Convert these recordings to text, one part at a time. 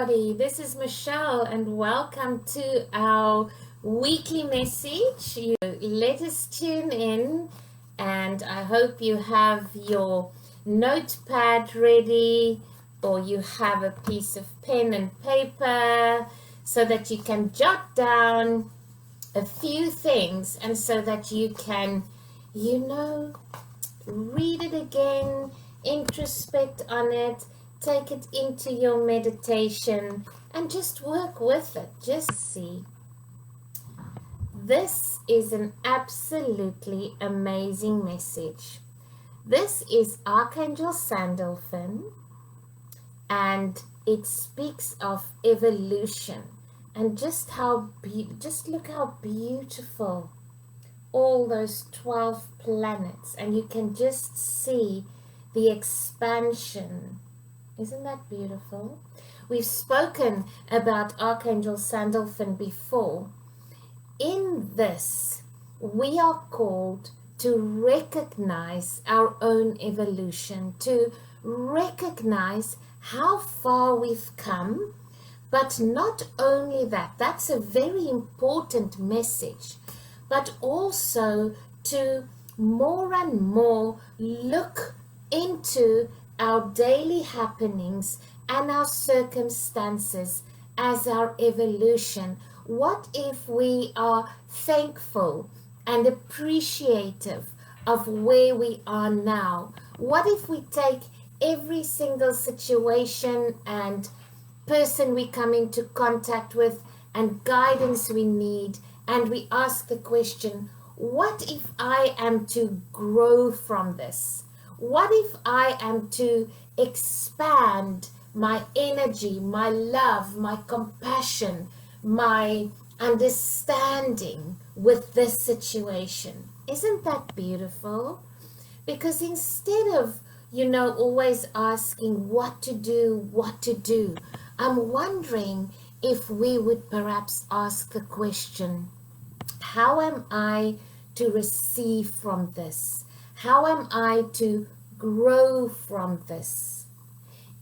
everybody. This is Michelle, and welcome to our weekly message. Let us tune in, and I hope you have your notepad ready, or you have a piece of pen and paper so that you can jot down a few things, and so that you can, read it again, introspect on it, take it into your meditation, and just work with it. Just see. This is an absolutely amazing message. This is Archangel Sandalphon, and it speaks of evolution, and just look how beautiful all those 12 planets, and you can just see the expansion. Isn't that beautiful? We've spoken about Archangel Sandalphon before. In this, we are called to recognize our own evolution, to recognize how far we've come, but not only that, that's a very important message, but also to more and more look into our daily happenings and our circumstances as our evolution. What if we are thankful and appreciative of where we are now? What if we take every single situation and person we come into contact with and guidance we need, and we ask the question, what if I am to grow from this? What if I am to expand my energy, my love, my compassion, my understanding with this situation? Isn't that beautiful? Because instead of, always asking what to do, I'm wondering if we would perhaps ask the question, how am I to receive from this? How am I to grow from this?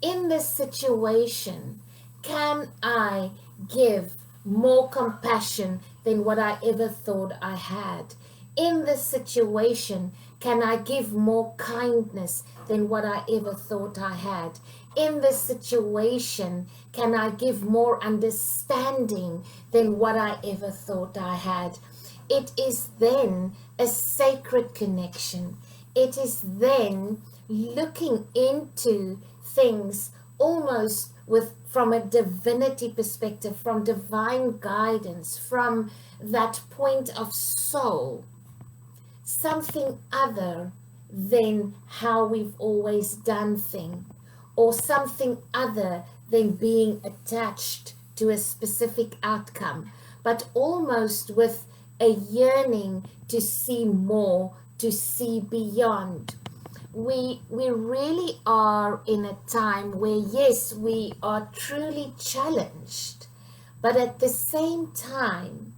In this situation, can I give more compassion than what I ever thought I had? In this situation, can I give more kindness than what I ever thought I had? In this situation, can I give more understanding than what I ever thought I had? It is then a sacred connection. It is then looking into things almost from a divinity perspective, from divine guidance, from that point of soul, something other than how we've always done things, or something other than being attached to a specific outcome, but almost with a yearning to see more, to see beyond. We really are in a time where, yes, we are truly challenged, but at the same time,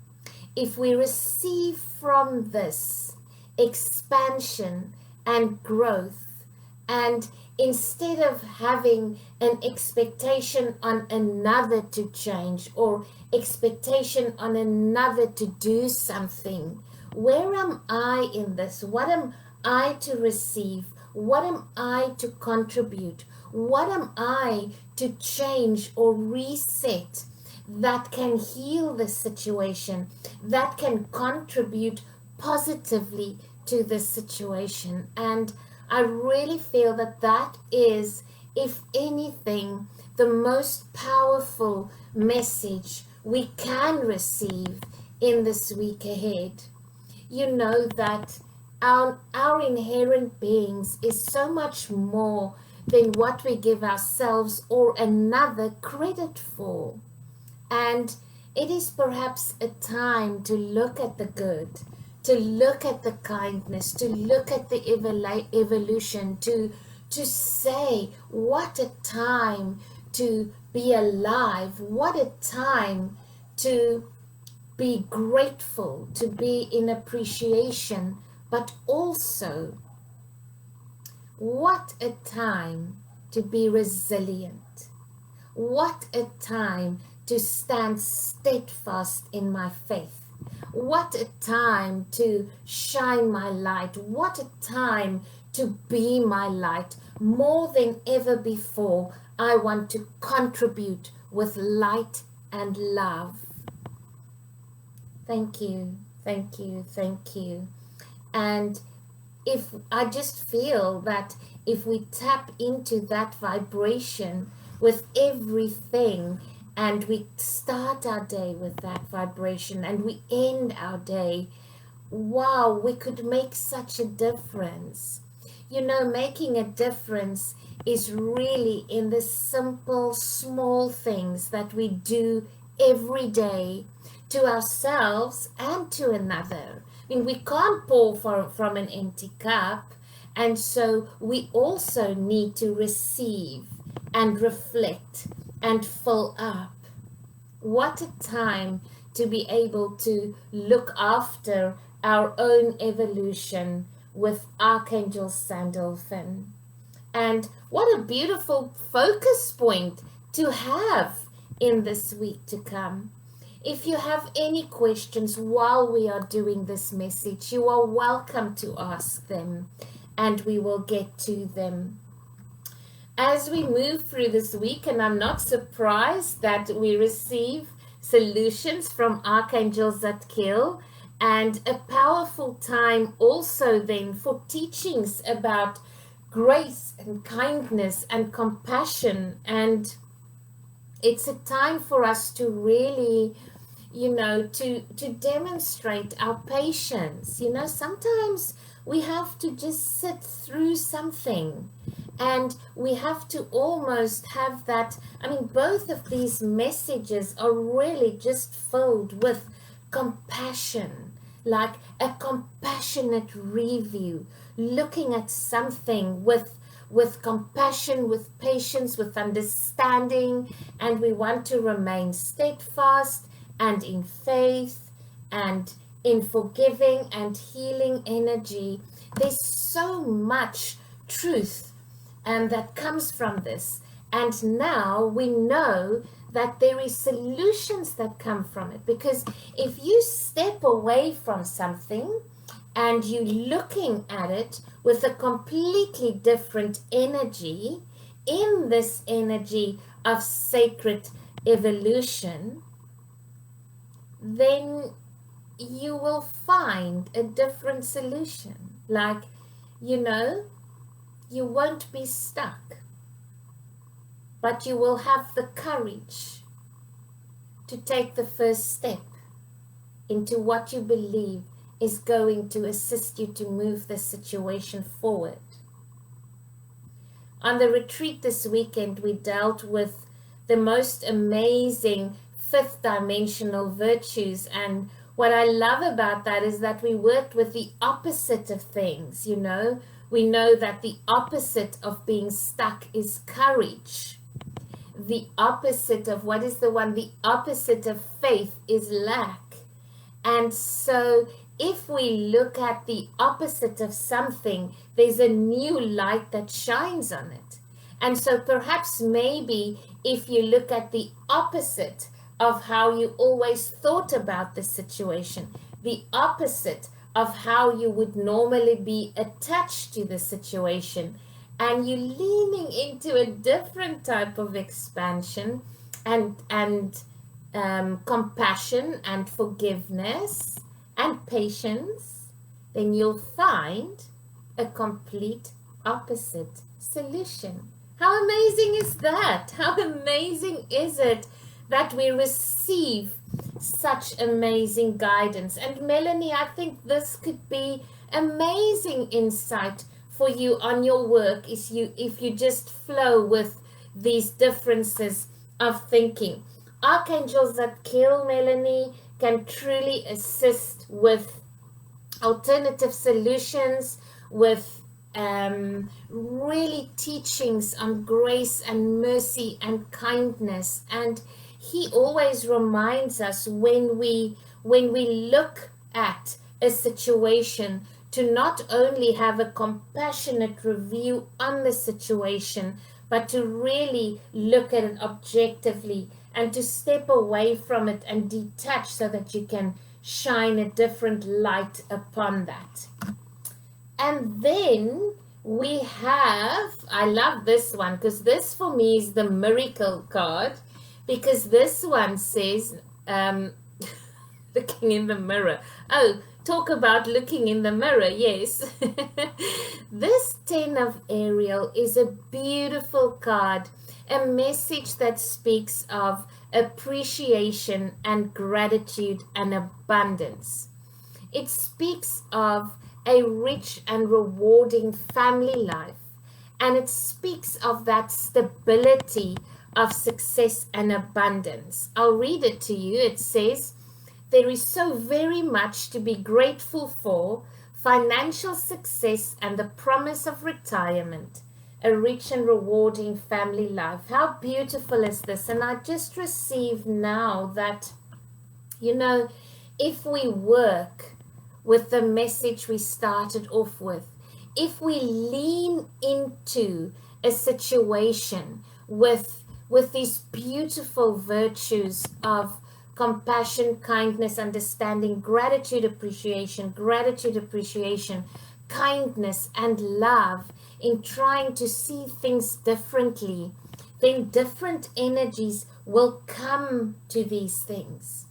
if we receive from this expansion and growth, and instead of having an expectation on another to change, or expectation on another to do something, where am I in this? What am I to receive? What am I to contribute? What am I to change or reset that can heal the situation, that can contribute positively to the situation? And I really feel that is, if anything, the most powerful message we can receive in this week ahead. You know that our inherent beings is so much more than what we give ourselves or another credit for. And it is perhaps a time to look at the good, to look at the kindness, to look at the evolution, to say, what a time to be alive, what a time to be grateful, to be in appreciation, but also what a time to be resilient. What a time to stand steadfast in my faith. What a time to shine my light. What a time to be my light. More than ever before, I want to contribute with light and love. Thank you, thank you, thank you. And if I just feel that if we tap into that vibration with everything, and we start our day with that vibration and we end our day, wow, we could make such a difference. You know, making a difference is really in the simple, small things that we do every day to ourselves and to another. I mean, we can't pour from an empty cup, and so we also need to receive and reflect and fill up. What a time to be able to look after our own evolution with Archangel Sandalphon. And what a beautiful focus point to have in this week to come. If you have any questions while we are doing this message, you are welcome to ask them, and we will get to them. As we move through this week, and I'm not surprised that we receive solutions from Archangel Zadkiel, and a powerful time also then for teachings about grace and kindness and compassion. And it's a time for us to really, to demonstrate our patience. Sometimes we have to just sit through something, and we have to almost have that. Both of these messages are really just filled with compassion, like a compassionate review, looking at something with compassion, with patience, with understanding, and we want to remain steadfast and in faith and in forgiving and healing energy. There's so much truth that comes from this, and now we know that there is solutions that come from it, because if you step away from something and you're looking at it with a completely different energy, in this energy of sacred evolution, then you will find a different solution. Like, you won't be stuck, but you will have the courage to take the first step into what you believe is going to assist you to move the situation forward. On the retreat this weekend, we dealt with the most amazing fifth dimensional virtues, and what I love about that is that we worked with the opposite of things. We know that the opposite of being stuck is courage. The opposite of what is the one? The opposite of faith is lack. And so if we look at the opposite of something, there's a new light that shines on it. And so perhaps maybe if you look at the opposite of how you always thought about the situation, the opposite of how you would normally be attached to the situation, and you're leaning into a different type of expansion and compassion and forgiveness and patience, then you'll find a complete opposite solution. How amazing is that? How amazing is it that we receive such amazing guidance? And Melanie, I think this could be amazing insight for you on your work if you just flow with these differences of thinking. Archangels that kill, Melanie, can truly assist with alternative solutions, with really teachings on grace and mercy and kindness. And he always reminds us when we look at a situation to not only have a compassionate review on the situation, but to really look at it objectively and to step away from it and detach so that you can shine a different light upon that. And then we have, I love this one because this for me is the miracle card, because this one says, looking in the mirror. Oh, talk about looking in the mirror, yes. This 10 of Ariel is a beautiful card, a message that speaks of appreciation and gratitude and abundance. It speaks of a rich and rewarding family life, and it speaks of that stability of success and abundance. I'll read it to you. It says, there is so very much to be grateful for: financial success and the promise of retirement, a rich and rewarding family life. How beautiful is this? And I just received now that, if we work with the message we started off with, if we lean into a situation with these beautiful virtues of compassion, kindness, understanding, gratitude, appreciation, kindness, and love, in trying to see things differently, then different energies will come to these things.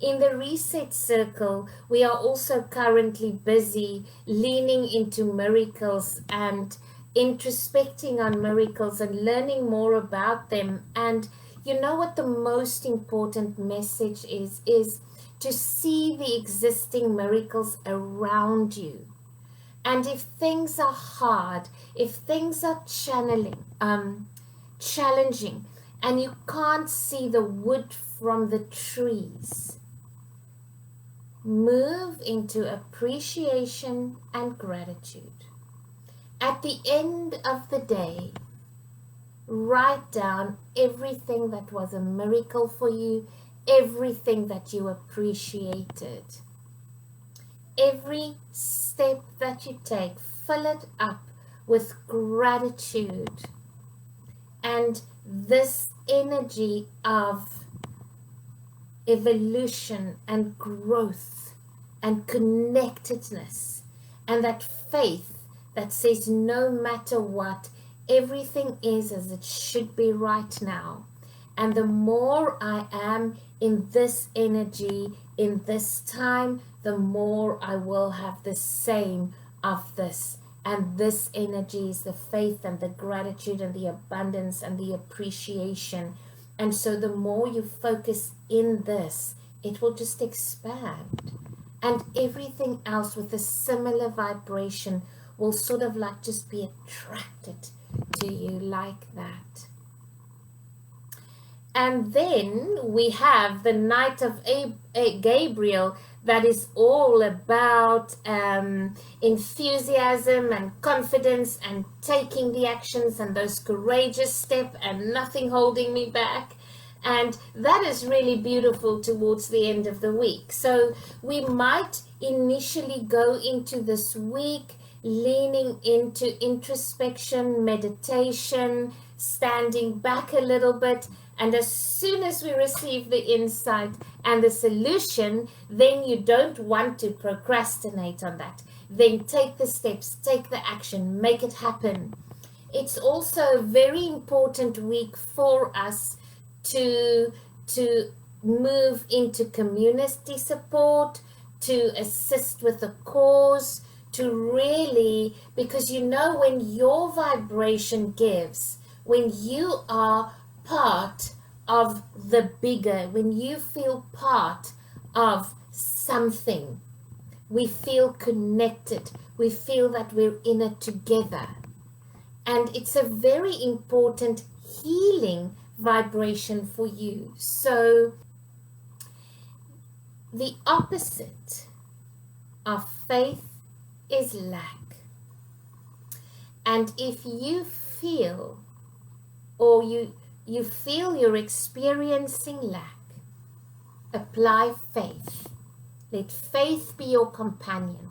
In the Reset Circle, we are also currently busy leaning into miracles and introspecting on miracles and learning more about them. And you know what the most important message is to see the existing miracles around you. And if things are hard, if things are challenging, and you can't see the wood from the trees, move into appreciation and gratitude. At the end of the day, write down everything that was a miracle for you, everything that you appreciated. Every step that you take, fill it up with gratitude. And this energy of evolution and growth and connectedness and that faith that says no matter what, everything is as it should be right now. And the more I am in this energy, in this time, the more I will have the same of this. And this energy is the faith and the gratitude and the abundance and the appreciation. And so the more you focus in this, it will just expand. And everything else with a similar vibration will sort of like just be attracted to you like that. And then we have the Knight of Gabriel, that is all about enthusiasm and confidence and taking the actions and those courageous steps and nothing holding me back. And that is really beautiful towards the end of the week. So we might initially go into this week leaning into introspection, meditation, standing back a little bit. And as soon as we receive the insight and the solution, then you don't want to procrastinate on that. Then take the steps, take the action, make it happen. It's also a very important week for us to move into community support, to assist with the cause, to really, because when your vibration gives, when you are part of the bigger, when you feel part of something, we feel connected, we feel that we're in it together. And it's a very important healing vibration for you. So the opposite of faith is lack. And if you feel, or you feel you're experiencing lack, apply faith. Let faith be your companion.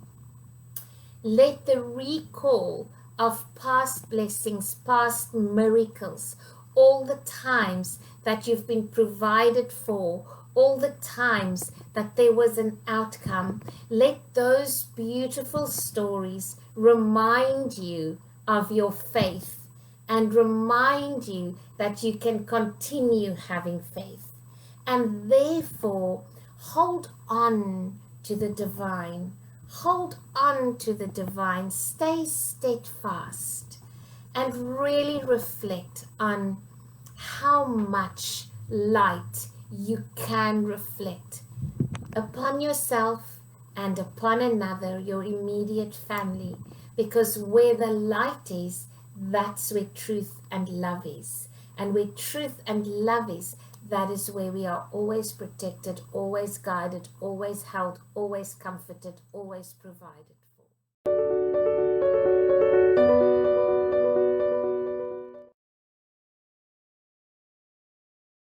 Let the recall of past blessings, past miracles, all the times that you've been provided for, all the times that there was an outcome. Let those beautiful stories remind you of your faith and remind you that you can continue having faith. And therefore, hold on to the divine. Hold on to the divine. Stay steadfast and really reflect on how much light you can reflect upon yourself and upon another, your immediate family, because where the light is, that's where truth and love is. And where truth and love is, that is where we are always protected, always guided, always held, always comforted, always provided for.